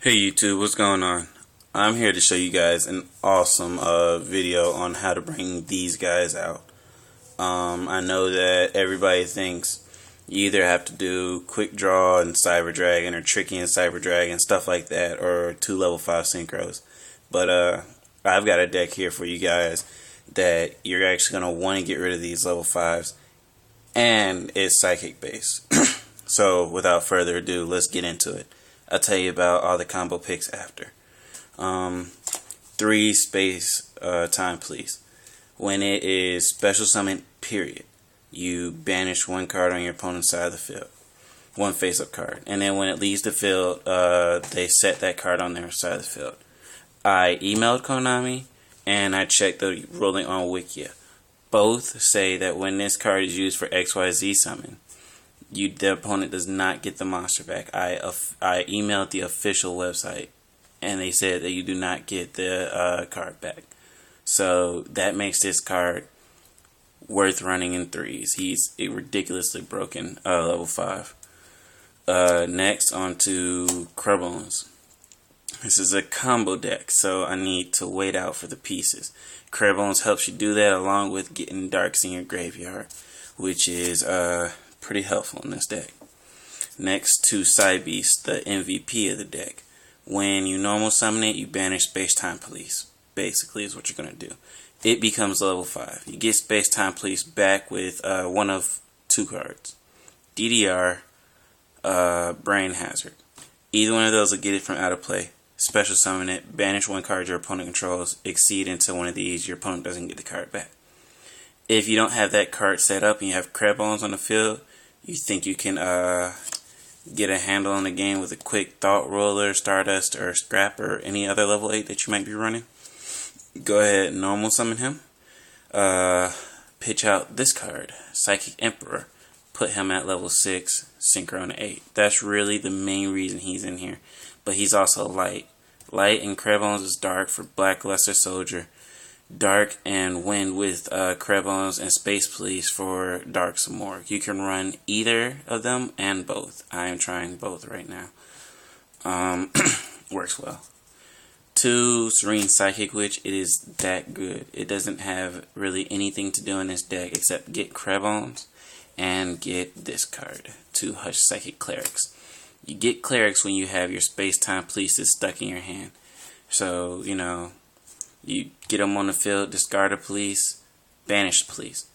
Hey YouTube, what's going on? I'm here to show you guys an awesome video on how to bring these guys out. I know that everybody thinks you either have to do quick draw and cyber dragon or tricky and cyber dragon, stuff like that, or 2 level 5 synchros. But I've got a deck here for you guys that you're actually going to want to get rid of these level 5s, and it's psychic based. So without further ado, let's get into it. I'll tell you about all the combo picks after. 3 space time, please. When it is special summon, period, you banish 1 card on your opponent's side of the field. 1 face-up card. And then when it leaves the field, they set that card on their side of the field. I emailed Konami, and I checked the ruling on Wikia. Both say that when this card is used for XYZ summon, the opponent does not get the monster back. I emailed the official website, and they said that you do not get the card back. So that makes this card worth running in 3s. He's a ridiculously broken level 5. Next, on to Crebones. This is a combo deck, so I need to wait out for the pieces. Crebones helps you do that, along with getting darks in your graveyard, which is pretty helpful in this deck. Next to Side Beast, the MVP of the deck. When you normal summon it, you banish Space Time Police. Basically, is what you're gonna do. It becomes level 5. You get Space Time Police back with one of 2 cards: DDR, Brain Hazard. Either one of those will get it from out of play. Special summon it, banish 1 card your opponent controls, exceed into one of these, your opponent doesn't get the card back. If you don't have that card set up and you have Crebones on the field, you think you can get a handle on the game with a quick Thought Roller, Stardust, or Scrap, or any other level 8 that you might be running, go ahead and normal summon him. Pitch out this card, Psychic Emperor. Put him at level 6, Synchro to 8. That's really the main reason he's in here. But he's also light. Light and Crebones is dark for Black Luster Soldier. Dark and Wind with Crebones and Space Police for Dark some more. You can run either of them and both. I am trying both right now. Works well. 2 Serene Psychic Witch. It is that good. It doesn't have really anything to do in this deck except get Crebones and get this card, 2 Hush Psychic Clerics. You get Clerics when you have your Space Time Police stuck in your hand. So, you know, you get them on the field, discard a police, banish the police.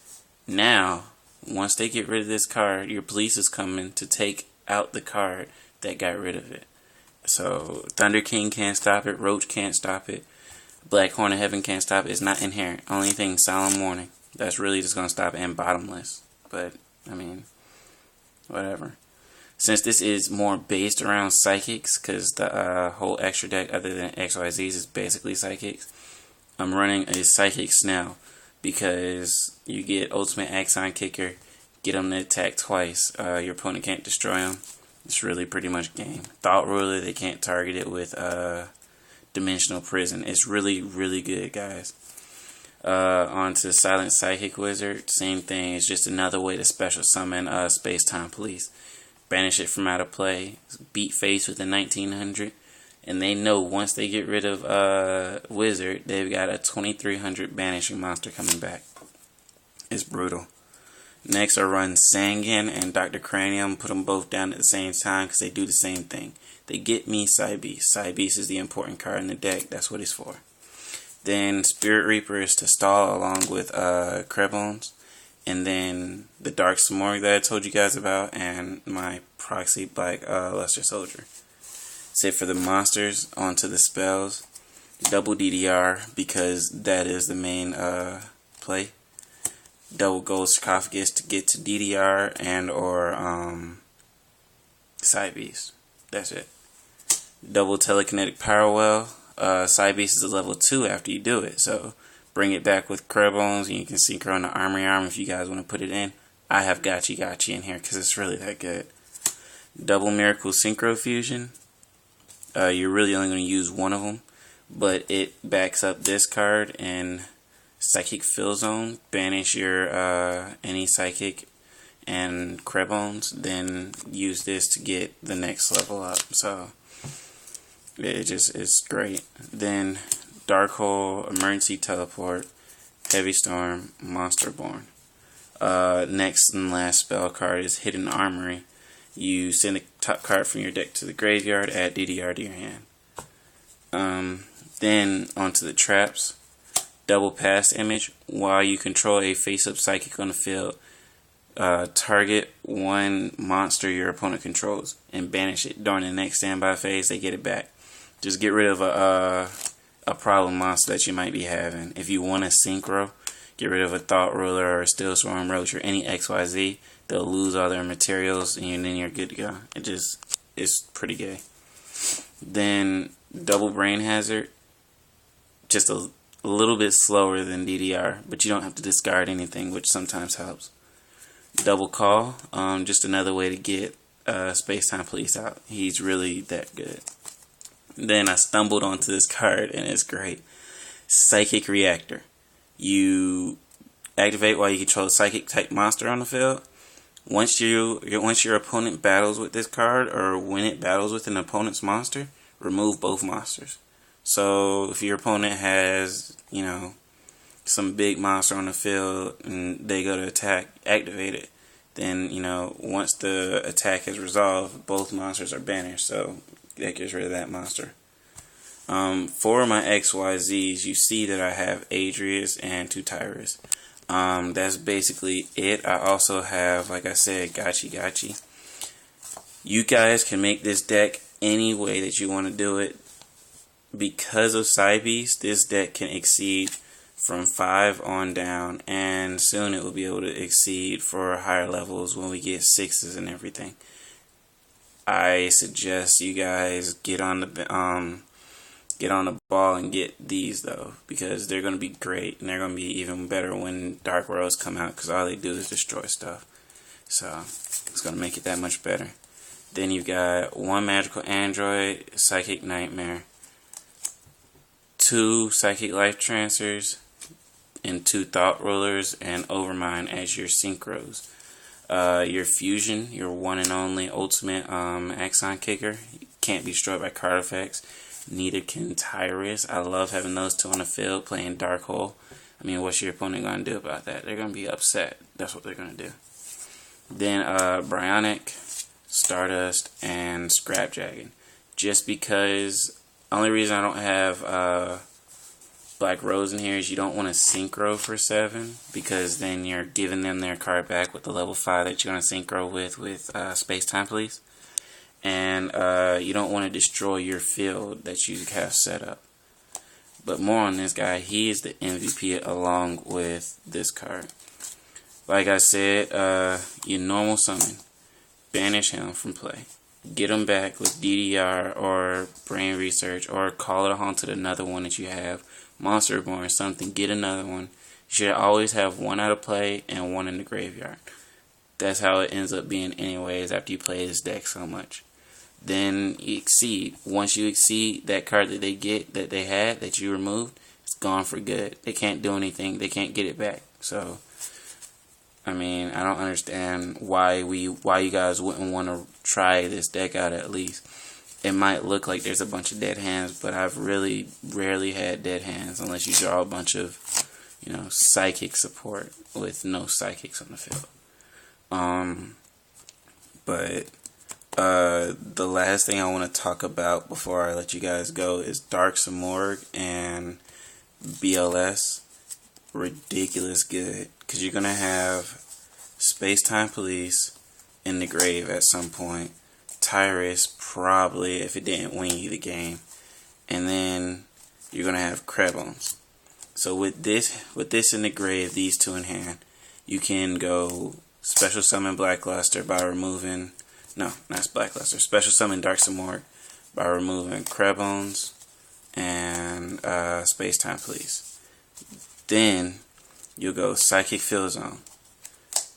Now, once they get rid of this card, your police is coming to take out the card that got rid of it. So, Thunder King can't stop it, Roach can't stop it, Black Horn of Heaven can't stop it. It's not inherent. Only thing, Solemn Warning. That's really just going to stop it, and Bottomless. But, I mean, whatever. Since this is more based around Psychics, because the whole extra deck other than XYZs is basically Psychics, I'm running a Psychic Snail, because you get Ultimate Axon Kicker, get them to attack twice, your opponent can't destroy them. It's really pretty much game. Thought Ruler, they can't target it with Dimensional Prison. It's really, really good, guys. On to Silent Psychic Wizard, same thing. It's just another way to special summon Space Time Police. Banish it from out of play, beat face with a 1900, and they know once they get rid of Wizard, they've got a 2300 banishing monster coming back. It's brutal. Next, I run Sangan and Dr. Cranium, put them both down at the same time because they do the same thing. They get me Side Beast. Side Beast is the important card in the deck, that's what it's for. Then Spirit Reaper is to stall along with Crebones. And then the Dark Samorg that I told you guys about, and my Proxy Black Luster Soldier. That's it for the monsters. On to the spells. Double DDR, because that is the main play. Double Gold Sarcophagus to get to DDR and or Side Beast. That's it. Double Telekinetic Power Well. Side Beast is a level 2 after you do it, so bring it back with Crebones, and you can synchro in the Armory Arm if you guys want to put it in. I have Gotchi in here because it's really that good. Double Miracle Synchro Fusion. You're really only going to use one of them, but it backs up this card and Psychic Fill Zone. Banish your any Psychic and Crebones, then use this to get the next level up. So It just is great. Then Dark Hole, Emergency Teleport, Heavy Storm, Monsterborn. Next and last spell card is Hidden Armory. You send a top card from your deck to the graveyard, add DDR to your hand. Then onto the traps. Double Pass Image. While you control a face-up psychic on the field, target one monster your opponent controls and banish it. During the next standby phase, they get it back. Just get rid of a problem monster that you might be having. If you want a synchro, get rid of a Thought Ruler or a Steel Swarm Roach or any XYZ. They'll lose all their materials and then you're good to go. It's pretty gay. Then Double Brain Hazard. Just a little bit slower than DDR, but you don't have to discard anything, which sometimes helps. Double Call. Just another way to get Space Time Police out. He's really that good. Then I stumbled onto this card and it's great. Psychic Reactor. You activate while you control a psychic type monster on the field. Once your opponent battles with this card, or when it battles with an opponent's monster, remove both monsters. So if your opponent has, some big monster on the field and they go to attack, activate it. Then, once the attack is resolved, both monsters are banished. So that gets rid of that monster. For my XYZs, you see that I have ADREUS and 2 TIRAS. That's basically it. I also have, like I said, Gachi. You guys can make this deck any way that you want to do it. Because of Side Beast, this deck can exceed from 5 on down, and soon it will be able to exceed for higher levels when we get 6s and everything. I suggest you guys get on the ball and get these though, because they're going to be great, and they're going to be even better when Dark Worlds come out, because all they do is destroy stuff. So it's going to make it that much better. Then you've got 1 Magical Android, Psychic Nightmare, 2 Psychic Life Trancers, and 2 Thought Rulers and Overmind as your synchros. Your Fusion, your one and only ultimate Axon Kicker, can't be destroyed by card effects. Neither can TIRAS. I love having those 2 on the field playing Dark Hole. I mean, what's your opponent going to do about that? They're going to be upset. That's what they're going to do. Then Bryonic, Stardust, and Scrapjagging. Just because, only reason I don't have Black Rose in here is you don't want to synchro for 7, because then you're giving them their card back with the level 5 that you're going to synchro with Space Time Police. And you don't want to destroy your field that you have set up. But more on this guy, he is the MVP along with this card. Like I said, you normal summon, banish him from play, get him back with DDR or Brain Research, or call it haunted another one that you have, Monsterborn or something, get another one. You should always have 1 out of play and 1 in the graveyard. That's how it ends up being anyways after you play this deck so much. Then you exceed. Once you exceed that card that they had that you removed, it's gone for good. They can't do anything. They can't get it back. So I mean, I don't understand why you guys wouldn't want to try this deck out at least. It might look like there's a bunch of dead hands, but I've really rarely had dead hands unless you draw a bunch of, psychic support with no psychics on the field. The last thing I want to talk about before I let you guys go is Dark Samorg and BLS. Ridiculous good, because you're going to have Space Time Police in the grave at some point, TIRAS probably if it didn't win you the game, and then you're going to have Crebones. So with this in the grave, these 2 in hand, you can go Special Summon Blackluster by removing, no, not Blackluster, Special Summon Dark Samorg by removing Crebones and Space Time Police. Then you'll go Psychic Field Zone.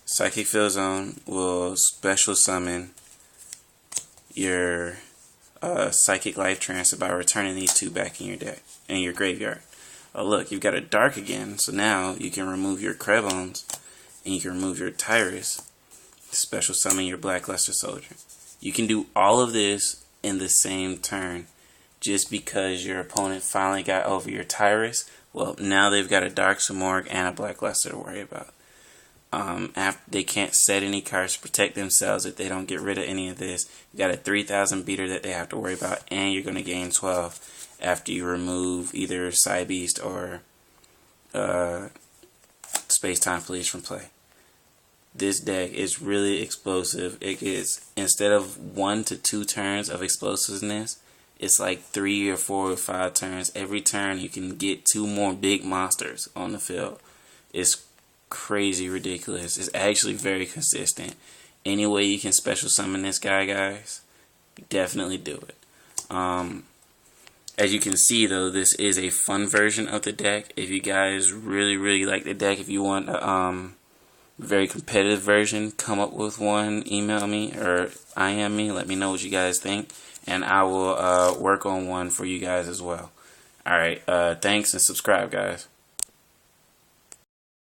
Psychic Field Zone will special summon your Psychic Life Transfer by returning these 2 back in your deck, in your graveyard. Oh look, you've got a Dark again, so now you can remove your Crebones and you can remove your TIRAS, special summon your Blackluster Soldier. You can do all of this in the same turn, just because your opponent finally got over your TIRAS. Well, now they've got a Dark Simorgh and a Black Luster to worry about. After they can't set any cards to protect themselves if they don't get rid of any of this. You got a 3,000 beater that they have to worry about, and you're going to gain 12 after you remove either Psy Beast or Space Time Police from play. This deck is really explosive. It gets, instead of 1 to 2 turns of explosiveness, it's like 3 or 4 or 5 turns. Every turn you can get 2 more big monsters on the field. It's crazy ridiculous. It's actually very consistent. Any way you can special summon this guy, guys, definitely do it. As you can see, though, this is a fun version of the deck. If you guys really like the deck, if you want a very competitive version, come up with one, email me or IM me, let me know what you guys think, and I will work on one for you guys as well. Alright, thanks, and subscribe, guys.